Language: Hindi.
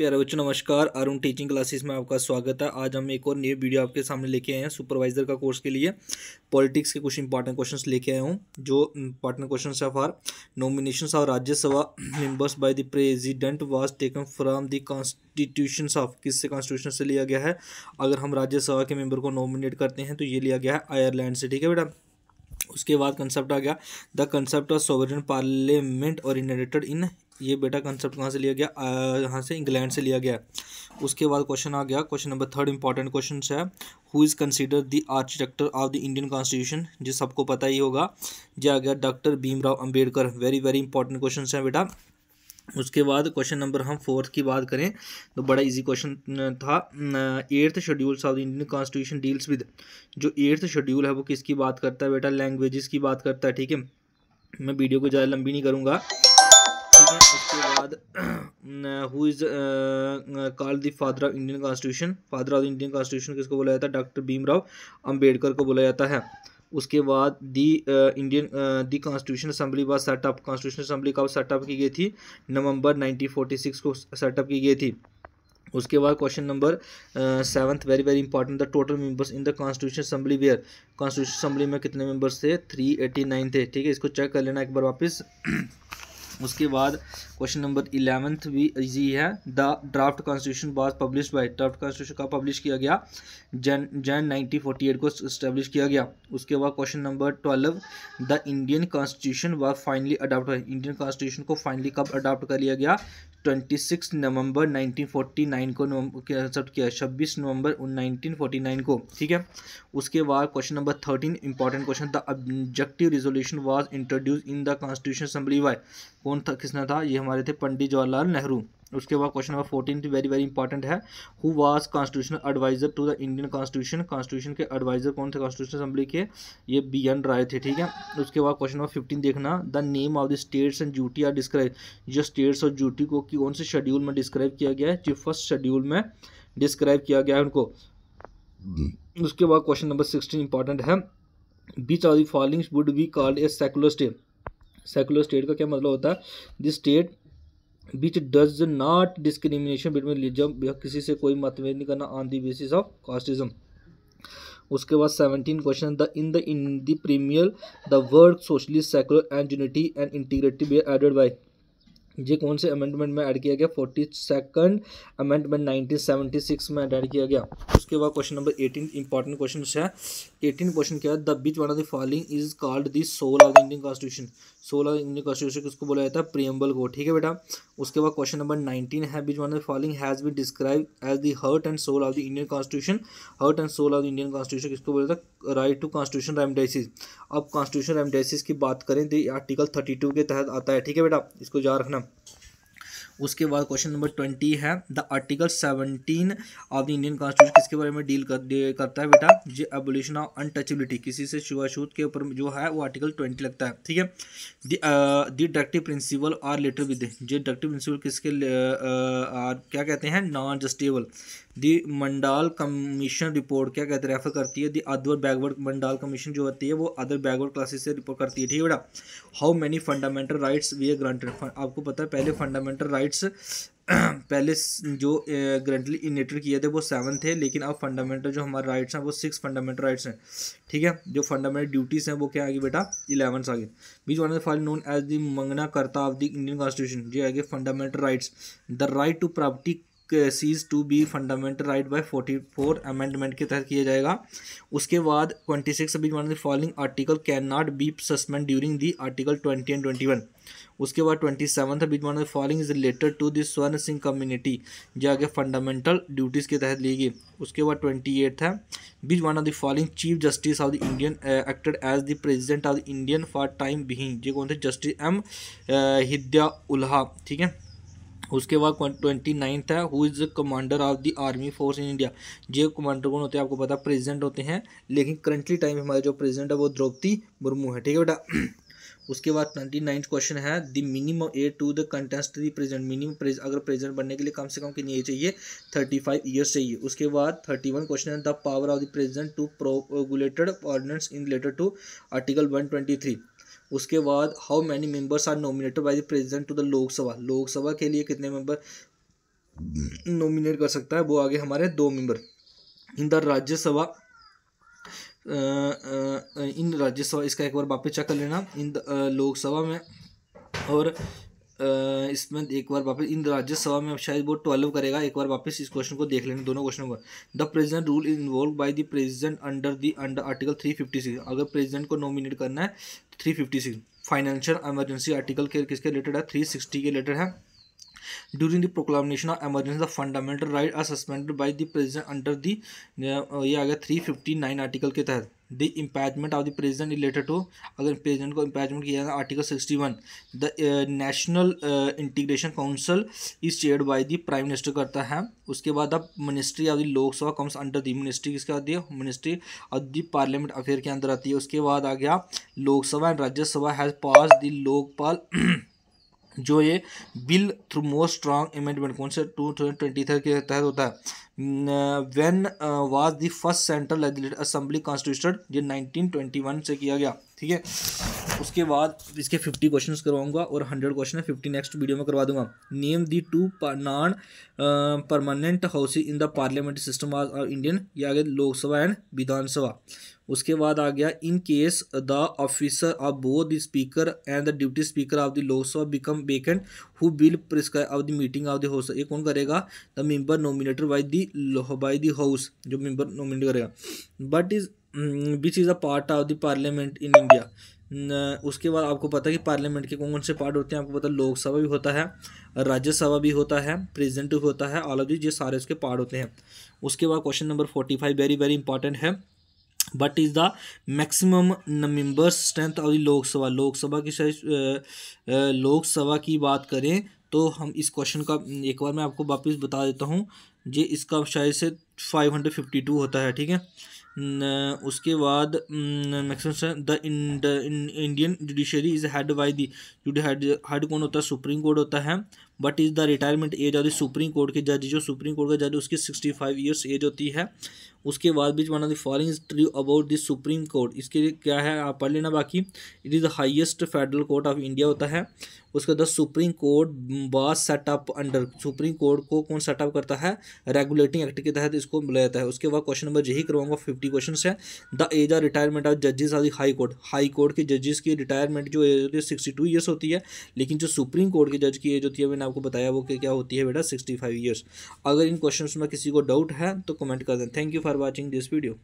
प्यारे बच्चों नमस्कार। अरुण टीचिंग क्लासेस में आपका स्वागत है। आज हम एक और नई वीडियो आपके सामने लेके आए हैं सुपरवाइजर का कोर्स के लिए। पॉलिटिक्स के कुछ इंपॉर्टेंट क्वेश्चंस लेके आया हूँ। जो इंपॉर्टेंट क्वेश्चंस है for nominations of Rajya Sabha members bye the president was taken from the constitutions of, किससे कॉन्स्टिट्यूशन से लिया गया है। अगर हम राज्यसभा के मेंबर को नॉमिनेट करते हैं तो ये लिया गया है आयरलैंड से। ठीक है बेटा। उसके बाद कंसेप्ट आ गया the concept of sovereign parliament originated in, ये बेटा कंसेप्ट कहाँ से लिया गया, यहाँ से इंग्लैंड से लिया गया। उसके बाद क्वेश्चन आ गया, क्वेश्चन नंबर 3 इंपॉर्टेंट क्वेश्चन है। Who is consider the architecture of the Indian constitution, जो सबको पता ही होगा। जो आ गया doctor Bhimrao Ambedkar. Very very important question है बेटा। उसके बाद क्वेश्चन नंबर हम 4 की बात करें तो बड़ा इजी क्वेश्चन था। 8th schedule of the Indian constitution deals with, जो 8th शेड्यूल है वो किसकी बात करता है बेटा, लैंग्वेजेस की बात करता है। ठीक है, मैं वीडियो को ज़्यादा लंबी नहीं करूँगा। ठीक है, उसके बाद who is called the father of Indian constitution, father of Indian constitution किसको बोला जाता है, डॉक्टर भीमराव अंबेडकर को बोला जाता है। उसके बाद the Indian the constitution assembly was set up, constitution assembly कब सेटअप की गई थी, नवंबर 1946 को सेटअप की गई थी। उसके बाद question number 7th very very important, the total members in the constitution assembly were, constitution assembly में कितने मेंबर्स थे, 389 थे। ठीक है, इसको चेक कर लेना एक बार वापस। उसके बाद क्वेश्चन नंबर 11th भी इजी है। The draft constitution was published by, draft constitution का पब्लिश किया गया जन 1948 को इस्टेब्लिश किया गया। उसके बाद question number 12, the Indian constitution was finally adopted, Indian constitution को फाइनली कब अडॉप्ट कर लिया गया, 26 नवंबर 1949 को एक्सेप्ट किया, 26 नवंबर 1949 को। ठीक है, उसके बाद question number 13 important question, the objective resolution was introduce in the constitution assembly bye, कौन था, किसने था, ये हमारे थे पंडित जवाहरलाल नेहरू। उसके बाद question number 14 very very important है। Who was constitutional adviser to the Indian constitution, constitution के एडवाइजर कौन थे कॉन्स्टिट्यूशन असेंबली के, ये BN राय थे। ठीक है, उसके बाद क्वेश्चन नंबर 15 देखना, the name of the states and duty are describe, जो स्टेट्स और ड्यूटी को कौन से शेड्यूल में डिस्क्राइब किया गया है, जो फर्स्ट शेड्यूल में डिस्क्राइब किया गया है उनको। उसके बाद क्वेश्चन नंबर 16 इंपॉर्टेंट है, which of the following would be called a secular state, secular state का क्या मतलब होता है, the state which does not discrimination between religion, किसी से कोई मतभेद नहीं करना on the basis of casteism. उसके बाद 17 question, the in the preamble the word socialist secular and unity and integrity be added by, ये कौन से अमेंडमेंट में ऐड किया गया, 42nd अमेंडमेंट 1976 में ऐड किया गया। उसके बाद क्वेश्चन नंबर 18 इंपॉर्टेंट क्वेश्चन है। 18 क्वेश्चन क्या है, the which one of the following is called the soul of the Indian constitution, soul of Indian constitution किसको बोला जाता है, प्रीएम्बल को। ठीक है बेटा। उसके बाद क्वेश्चन नंबर 19 है, which one of the following has been describe as the heart and soul of the Indian constitution, heart and soul of the Indian constitution किसको बोला जाता है, राइट टू कॉन्स्टिट्यूशन रेमडेसिस। अब कॉन्स्टिट्यूशन रेमडेसिस की बात करें तो आर्टिकल 32 के तहत आता है। ठीक है बेटा, इसको याद रखना। उसके बाद क्वेश्चन नंबर 20 है, the article 17 of the Indian constitution किसके बारे में डील करता है बेटा, जो एबोलिशन ऑफ अनटचेबिलिटी, किसी से छुआछूत के ऊपर जो है वो आर्टिकल 20 लगता है। ठीक है, the directive principle are letter with, जो डायरेक्टिव प्रिंसिपल किसके क्या कहते हैं, non justiciable. The Mandal commission report क्या कहते हैं, रेफर करती है the other backward, Mandal commission जो होती है वो अदर बैकवर्ड क्लासेस से रिपोर्ट करती है। ठीक है बेटा। How many fundamental rights we are granted, आपको पता है पहले फंडामेंटल राइट्स पहले जो ग्रांटली इनेटेड किए थे वो 7 थे, लेकिन अब फंडामेंटल जो हमारे राइट्स हैं वो 6 फंडामेंटल राइट्स हैं। ठीक है, जो फंडामेंटल ड्यूटीज़ हैं वो क्या आगे बेटा, 11 आगे। Which one of the following known as the Magna Carta of the Indian constitution, जो आगे fundamental rights, the right to property cease to be fundamental right by 44 amendment के तहत किया जाएगा। उसके बाद 26 which one of the following article can not be suspend during the article 20 and 21। उसके बाद 27 which one of the following is related to the स्वर्ण सिंह कम्युनिटी, जो आगे फंडामेंटल ड्यूटीज़ के तहत ली गई। उसके बाद 28 है, which one of the following chief justice of the Indian acted as the president of the Indian for time being, जो कौन थे, जस्टिस M हिदया उल्हा। ठीक है, उसके बाद 29 है, who is commander of the army force in India, जो कमांडर कौन होते हैं आपको पता, प्रेसिडेंट होते हैं, लेकिन करंटली टाइम हमारे जो प्रेसिडेंट है वो द्रौपदी मुर्मू है। ठीक है बेटा। उसके बाद 29 क्वेश्चन है, the minimum age to the contest the president, minimum अगर प्रेसिडेंट बनने के लिए कम से कम कितनी एज चाहिए, 35 ईयर्स चाहिए। उसके बाद 31 क्वेश्चन है, the power of the president to promulgated ordinance in related to article 123। उसके बाद how many members are nominated by the president to the Lok Sabha, Lok Sabha के लिए कितने मेंबर नॉमिनेट कर सकता है, वो आगे हमारे 2 मेंबर। इन द राज्यसभा, इन राज्यसभा, इसका एक बार वापस चेक कर लेना, इन लोकसभा में और इसमें एक बार वापस इन राज्यसभा में शायद वो 12 करेगा। एक बार वापस इस क्वेश्चन को देख लेना, दोनों क्वेश्चनों को। The president rule is involve bye the president under article 356। अगर प्रेसिडेंट को नॉमिनेट करना है तो 356। फाइनेंशियल इमरजेंसी आर्टिकल के किसके रिलेटेड है? 360 के रिलेटेड है। During the proclamation of emergency the fundamental right are suspended by the president under the, ये आ गया 359 आर्टिकल के तहत। The impeachment of the president related to, अगर प्रेसिडेंट को इम्पैचमेंट किया जाए article 61। The national integration council is chaired by the prime minister करता है। उसके बाद अब ministry of the Lok Sabha comes under the, ministry किसके आती है? Ministry of the parliament affair के अंदर आती है। उसके बाद आ गया Lok Sabha and Rajya Sabha has pass the Lokpal जो ये bill through most strong amendment कौन से 2023 के तहत होता है? When was the first central legislative assembly constituted? ये 1921 से किया गया, ठीक है। उसके बाद इसके 50 क्वेश्चन करवाऊंगा और 100 क्वेश्चन है 50 नेक्स्ट वीडियो में करवा दूंगा। Name the 2 non permanent houses in the parliamentary system of Indian, ये आ गया लोकसभा एंड विधानसभा। उसके बाद आ गया in case the officer of both the speaker and the deputy speaker of the Lok Sabha become vacant who will prescribe of the meeting of the house, ये कौन करेगा? The member nominated by the house, जो मेंबर नॉमिनेट करेगा। But is which is a part of the parliament in India. उसके बाद आपको पता है कि पार्लियामेंट के कौन कौन से पार्ट होते हैं, आपको पता है लोकसभा भी होता है, राज्यसभा भी होता है, प्रेसिडेंट भी होता है, ऑल ऑफ दिस ये सारे उसके पार्ट होते हैं। उसके बाद question number 45 very very important है। But is the maximum members strength of the Lok Sabha, Lok Sabha की लोकसभा की बात करें तो हम इस क्वेश्चन का एक बार मैं आपको वापस बता देता हूँ। ये इसका शायद से 552 होता है, ठीक है। उसके बाद maximum the Indian judiciary is head by the, head कौन होता है? सुप्रीम कोर्ट होता है। But is the retirement age of the supreme court के जज, जो सुप्रीम कोर्ट का जज उसकी 65 ईयर्स एज होती है। उसके बाद which one of the following is true about the supreme court, इसके लिए क्या है आप पढ़ लेना बाकी। It is the highest federal court of India होता है। उसके बाद supreme court was set up under, supreme court को कौन सेटअप करता है? रेगुलेटिंग एक्ट के तहत इसको बुलाया जाता है। उसके बाद क्वेश्चन नंबर यही करवाऊंगा 50 क्वेश्चन है। The age of retirement of जजेस of the high court, high court के जजेस की रिटायरमेंट जो एज होती है 62 ईयर्स होती है, लेकिन जो सुप्रीम कोर्ट के जज की एज होती है मैंने आपको बताया वो क्या होती है बेटा? 65 ईयर्स। अगर इन क्वेश्चन में किसी को डाउट है तो कमेंट कर दें। Thank you for watching this video.